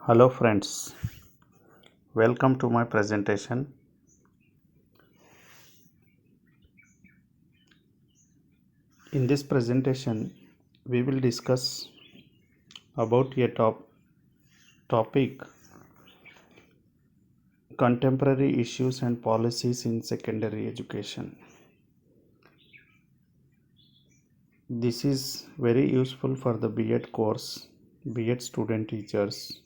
Hello friends, welcome to my presentation. In this presentation, we will discuss about a topic contemporary issues and policies in secondary education. This is very useful for the B.Ed course, B.Ed student teachers.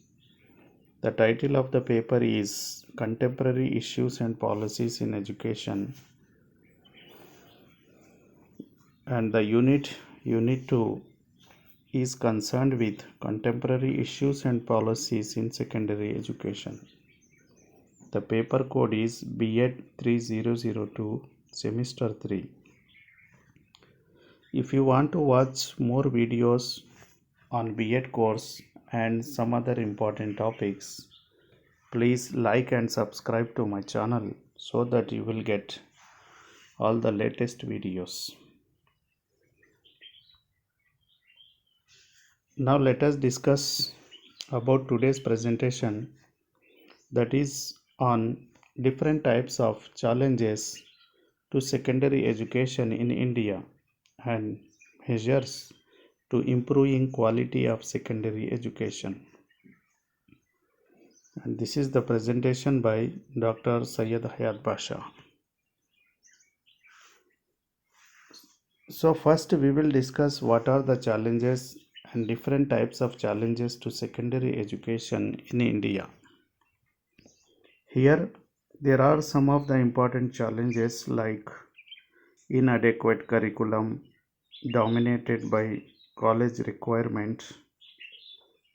The title of the paper is Contemporary Issues and Policies in Education, and the unit 2 is concerned with contemporary issues and policies in secondary education. The paper code is B.Ed 3002 semester 3. If you want to watch more videos on B.Ed course and some other important topics, please like and subscribe to my channel so that you will get all the latest videos. Now let us discuss about today's presentation, that is on different types of challenges to secondary education in India and measures to improving quality of secondary education. And this is the presentation by Dr. Syed Hayat Basha. So first we will discuss what are the challenges and different types of challenges to secondary education in India. Here there are some of the important challenges like inadequate curriculum dominated by college requirement,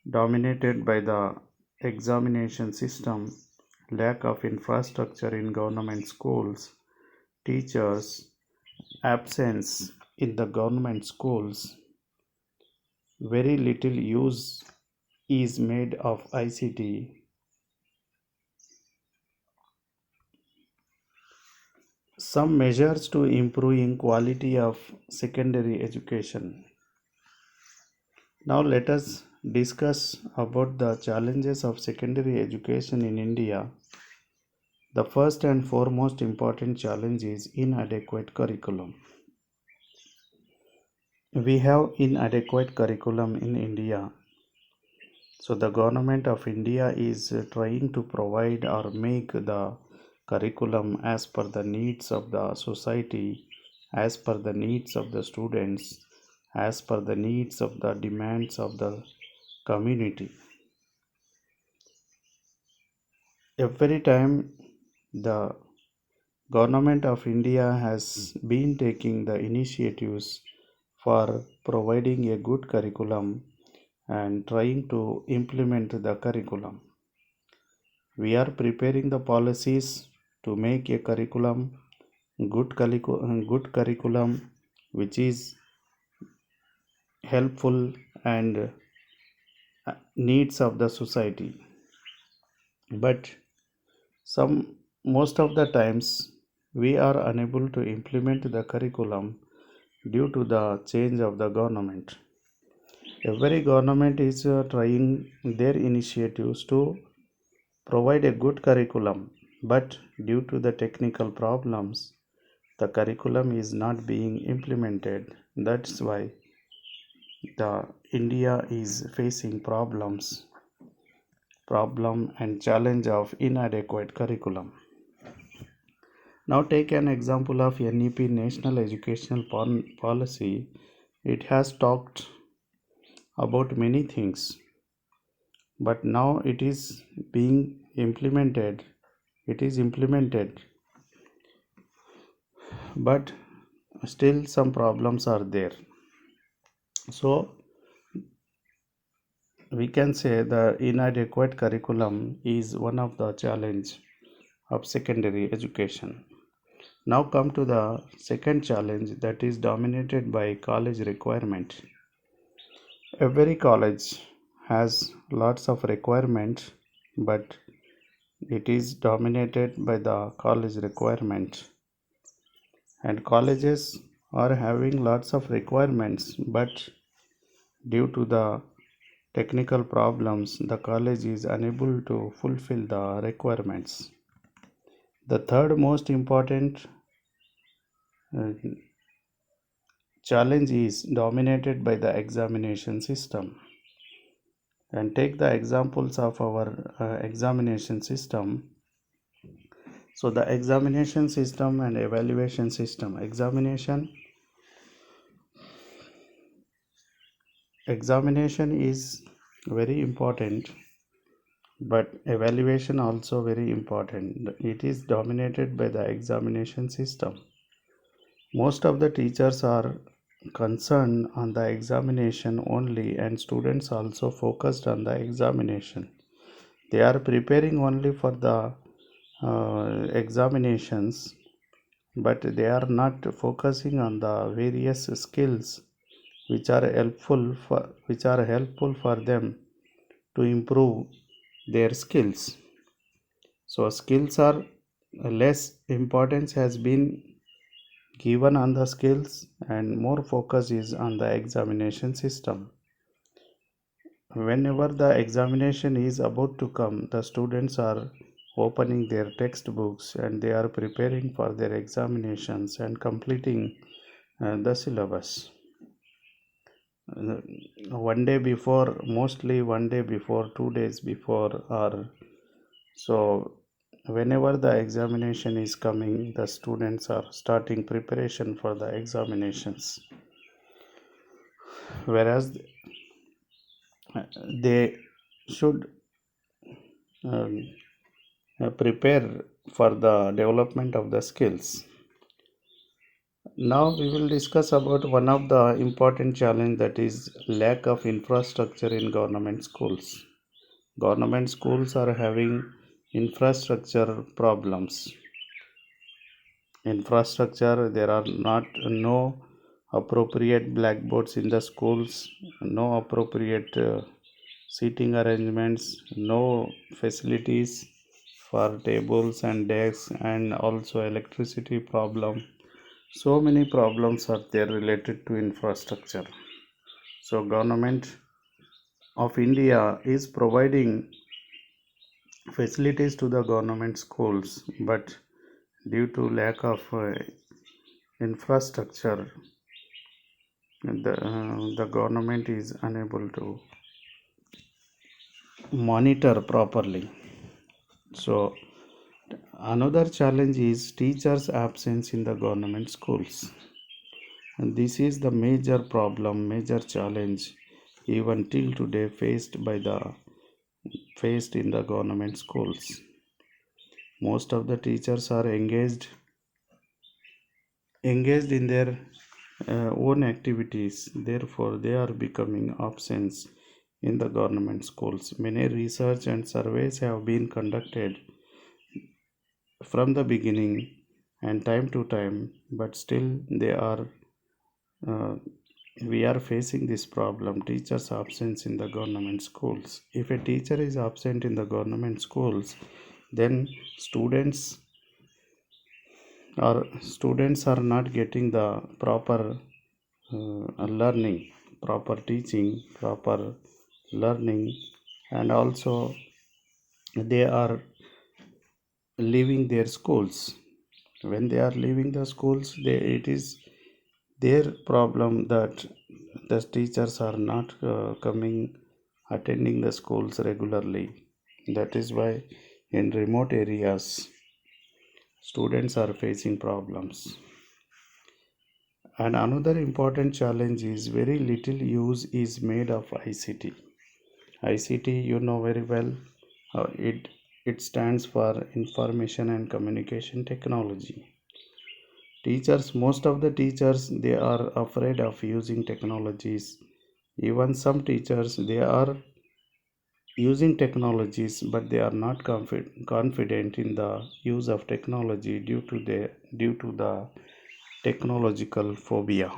dominated by the examination system, lack of infrastructure in government schools, teachers, absence in the government schools, very little use is made of ICT. Some measures to improving quality of secondary education. Now let us discuss about the challenges of secondary education in India. The first and foremost important challenge is inadequate curriculum. We have inadequate curriculum in India. So the government of India is trying to provide or make the curriculum as per the needs of the society, as per the needs of the students, as per the needs of the demands of the community. Every time the government of India has been taking the initiatives for providing a good curriculum and trying to implement the curriculum. We are preparing the policies to make a good curriculum which is helpful and needs of the society. But most of the times we are unable to implement the curriculum due to the change of the government. Every government is trying their initiatives to provide a good curriculum, but due to the technical problems, the curriculum is not being implemented. That's why the India is facing problem and challenge of inadequate curriculum. Now take an example of NEP, National Educational Policy. It has talked about many things, but now it is being implemented. It is implemented, but still some problems are there. So we can say the inadequate curriculum is one of the challenge of secondary education. Now come to the second challenge, that is dominated by college requirement. Every college has lots of requirement, but it is dominated by the college requirement. And colleges are having lots of requirements, but due to the technical problems, the college is unable to fulfill the requirements. The third most important uh, challenge is dominated by the examination system. And take the examples of our examination system. So the examination system and evaluation system. Examination is very important, but evaluation also very important. It is dominated by the examination system. Most of the teachers are concerned on the examination only, and students also focused on the examination. They are preparing only for the examinations, but they are not focusing on the various skills which are helpful for them to improve their skills. So skills are less importance has been given on the skills, and more focus is on the examination system. Whenever the examination is about to come, the students are opening their textbooks and they are preparing for their examinations and completing the syllabus. One day before, mostly one day before, 2 days before, or so whenever the examination is coming, the students are starting preparation for the examinations, whereas they should um, prepare for the development of the skills. Now we will discuss about one of the important challenge, that is lack of infrastructure in government schools. Government schools are having infrastructure problems. Infrastructure, there are not no appropriate blackboards in the schools, no appropriate seating arrangements, no facilities for tables and desks, and also electricity problem. So many problems are there related to infrastructure. So government of India is providing facilities to the government schools, but due to lack of infrastructure, the government is unable to monitor properly. So another challenge is teachers' absence in the government schools. And this is the major problem, major challenge even till today faced in the government schools. Most of the teachers are engaged in their own activities, therefore they are becoming absent in the government schools. Many research and surveys have been conducted from the beginning and time to time, but still uh, we are facing this problem, teachers absence in the government schools. If a teacher is absent in the government schools, then students are not getting the proper learning, proper teaching, proper learning, and also they are leaving their schools. When they are leaving the schools, it is their problem that the teachers are not coming attending the schools regularly. That is why in remote areas students are facing problems. And another important challenge is very little use is made of ICT. ICT, you know very well, it stands for information and communication technology. Teachers, most of the teachers, they are afraid of using technologies. Even some teachers, they are using technologies, but they are not confident in the use of technology due to the technological phobia.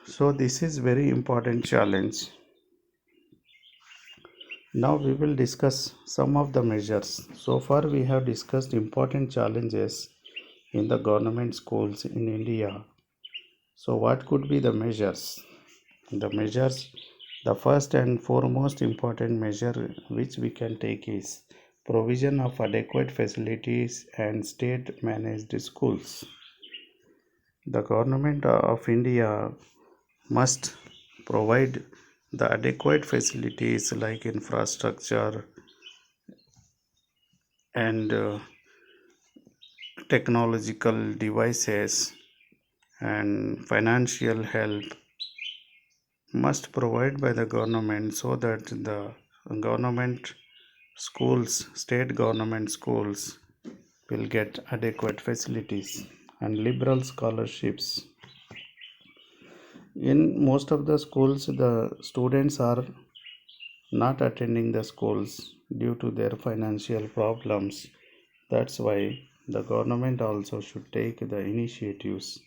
So this is very important challenge. Now we will discuss some of the measures. So far we have discussed important challenges in the government schools in India. So what could be the measures? The measures, the first and foremost important measure which we can take is provision of adequate facilities and state managed schools. The government of India must provide the adequate facilities like infrastructure and technological devices and financial help must provide by the government so that the government schools, state government schools will get adequate facilities and liberal scholarships. In most of the schools, the students are not attending the schools due to their financial problems. That's why the government also should take the initiatives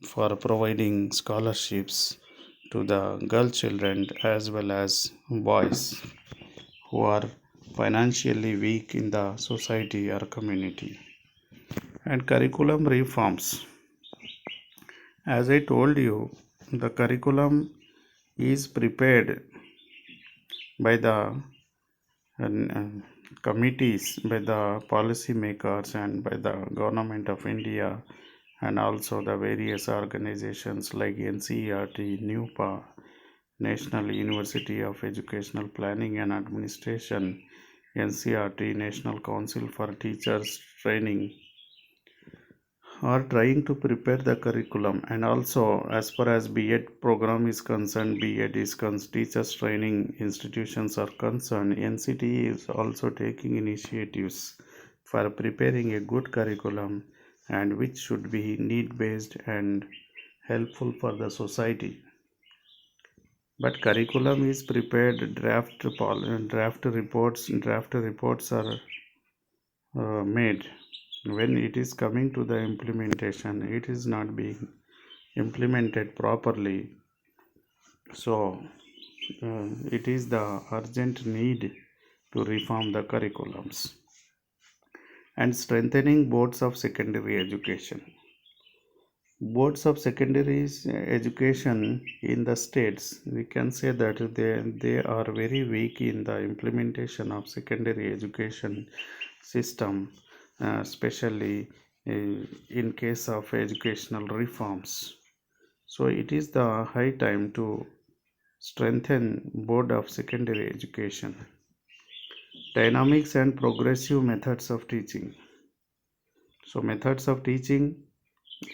for providing scholarships to the girl children as well as boys who are financially weak in the society or community. And curriculum reforms. As I told you, the curriculum is prepared by the uh, committees, by the policy makers, and by the government of India, and also the various organizations like NCERT, NUPA, National University of Educational Planning and Administration, NCERT, National Council for Teachers Training, are trying to prepare the curriculum. And also, as far as B.Ed program is concerned, teachers training institutions are concerned, NCT is also taking initiatives for preparing a good curriculum and which should be need based and helpful for the society. But curriculum is prepared, draft reports are made. When it is coming to the implementation, it is not being implemented properly. So it is the urgent need to reform the curriculums and strengthening boards of secondary education. Boards of secondary education in the states, we can say that they are very weak in the implementation of secondary education system, especially in case of educational reforms. So it is the high time to strengthen board of secondary education. Dynamics and progressive methods of teaching. So methods of teaching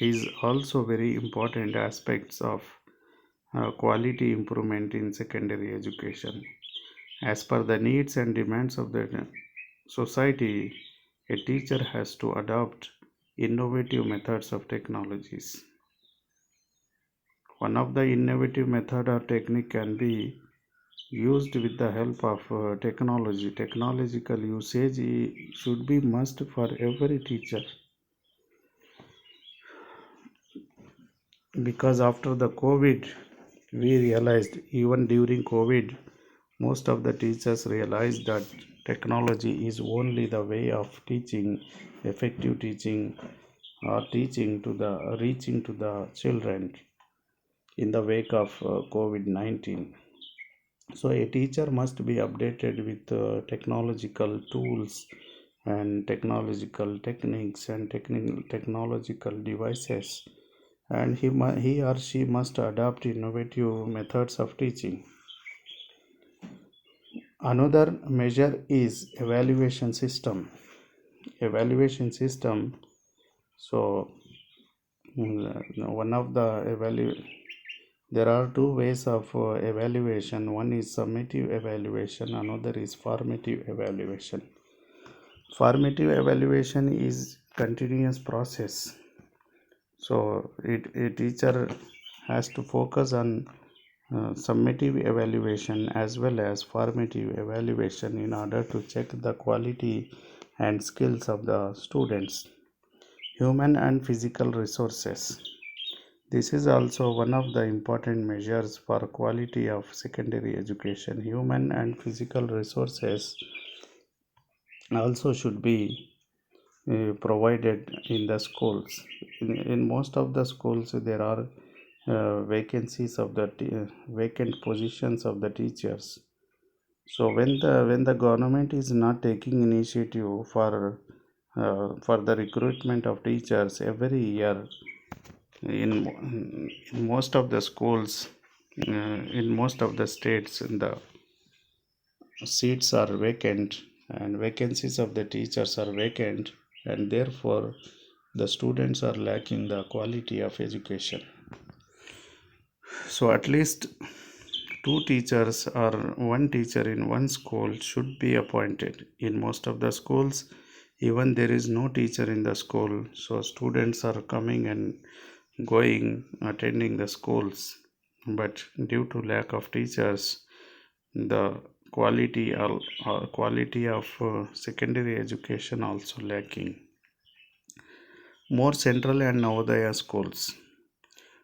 is also very important aspects of quality improvement in secondary education. As per the needs and demands of the society, a teacher has to adopt innovative methods of technologies. One of the innovative method or technique can be used with the help of technology. Technological usage should be must for every teacher, because after the COVID we realized, even during COVID, most of the teachers realized that technology is only the way of teaching, effective teaching, or teaching to the reaching to the children in the wake of COVID-19. So a teacher must be updated with technological tools and technological techniques and technological devices, and he or she must adopt innovative methods of teaching. Another measure is evaluation system. Evaluation system. So one of the there are two ways of evaluation. One is summative evaluation, another is formative evaluation. Formative evaluation is continuous process. So a teacher has to focus on summative evaluation as well as formative evaluation in order to check the quality and skills of the students. Human and physical resources. This is also one of the important measures for quality of secondary education. Human and physical resources also should be provided in the schools. In most of the schools, there are vacancies of the vacant positions of the teachers. So when the government is not taking initiative for the recruitment of teachers every year in most of the schools, in most of the states, the seats are vacant and vacancies of the teachers are vacant, and therefore the students are lacking the quality of education. So at least two teachers or one teacher in one school should be appointed. In most of the schools, even there is no teacher in the school, so students are coming and going, attending the schools. But due to lack of teachers, the quality of secondary education also lacking. More central and Navodaya schools.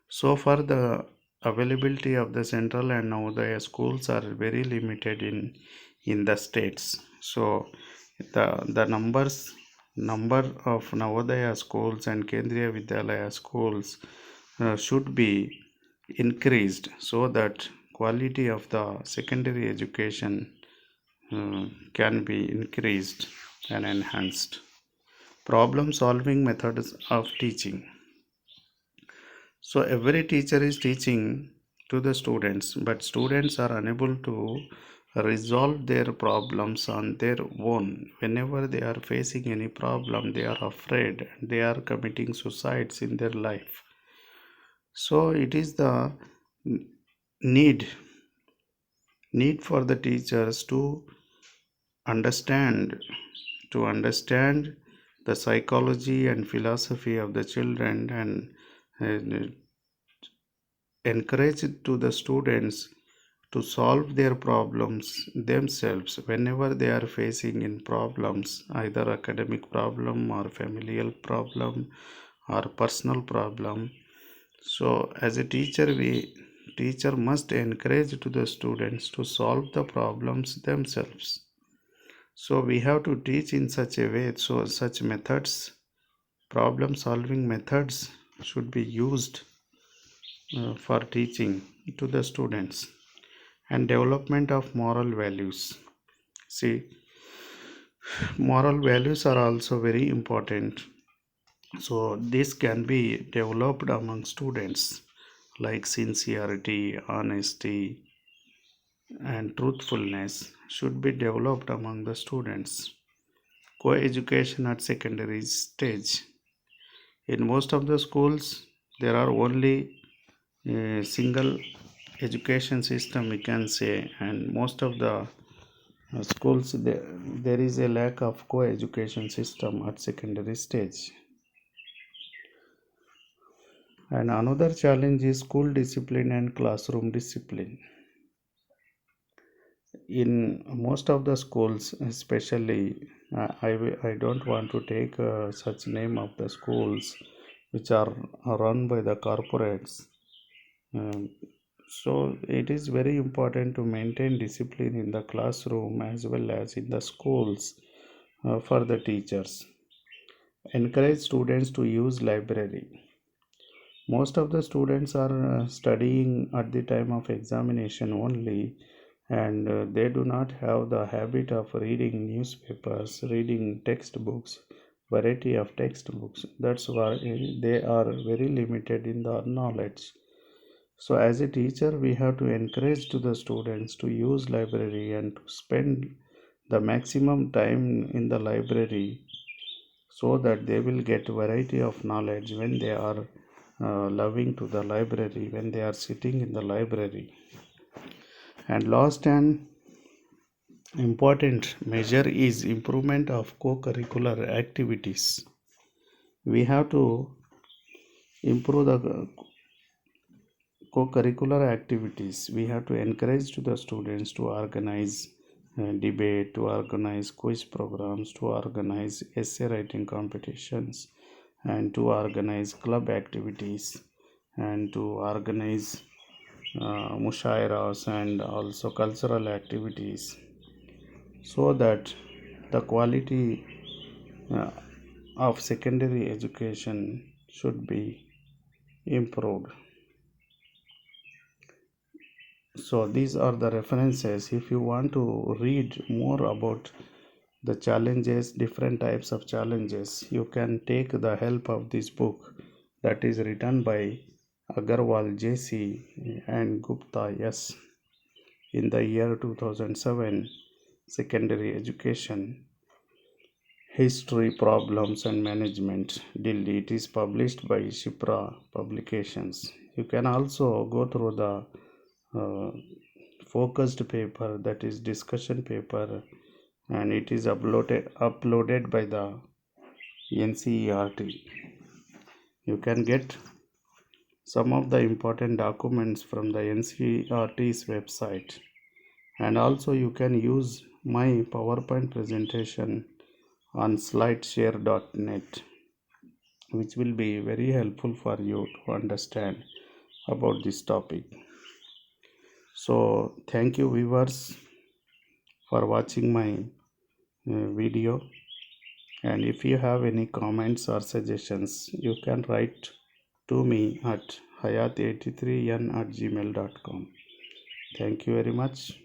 So far, the availability of the central and Navodaya schools are very limited in the states. So the number of Navodaya schools and Kendriya Vidyalaya schools should be increased so that quality of the secondary education can be increased and enhanced. Problem solving methods of teaching. So every teacher is teaching to the students, but students are unable to resolve their problems on their own. Whenever they are facing any problem, they are afraid, they are committing suicides in their life. So it is the need for the teachers to understand the psychology and philosophy of the children, and encourage to the students to solve their problems themselves whenever they are facing in problems, either academic problem or familial problem or personal problem. So as a teacher must encourage to the students to solve the problems themselves. So we have to teach in such a way, so such methods, problem solving methods should be used for teaching to the students. And development of moral values. See, moral values are also very important. So this can be developed among students, like sincerity, honesty, and truthfulness should be developed among the students. Co-education at secondary stage. In most of the schools, there are only a single education system, we can say, and most of the schools there is a lack of co-education system at secondary stage. And another challenge is school discipline and classroom discipline. In most of the schools, especially, I don't want to take such name of the schools which are run by the corporates. Um, so it is very important to maintain discipline in the classroom as well as in the schools for the teachers. Encourage students to use library. Most of the students are studying at the time of examination only, and they do not have the habit of reading newspapers, reading textbooks, variety of textbooks. That's why they are very limited in the knowledge. So as a teacher, we have to encourage to the students to use library and to spend the maximum time in the library so that they will get variety of knowledge when they are loving to the library, when they are sitting in the library. And last and important measure is improvement of co-curricular activities. We have to improve the co-curricular activities. We have to encourage to the students to organize debate, to organize quiz programs, to organize essay writing competitions, and to organize club activities, and to organize mushairas and also cultural activities, so that the quality uh, of secondary education should be improved. So these are the references. If you want to read more about the challenges, different types of challenges, you can take the help of this book that is written by Agarwal JC and Gupta S in the year 2007, Secondary Education, History, Problems and Management, Delhi. It is published by Shipra Publications. You can also go through the uh, focused paper, that is discussion paper, and it is uploaded by the NCERT. You can get some of the important documents from the NCERT's website, and also you can use my PowerPoint presentation on slideshare.net, which will be very helpful for you to understand about this topic. So thank you viewers for watching my video, and if you have any comments or suggestions, you can write to me at hayat83n@gmail.com. Thank you very much.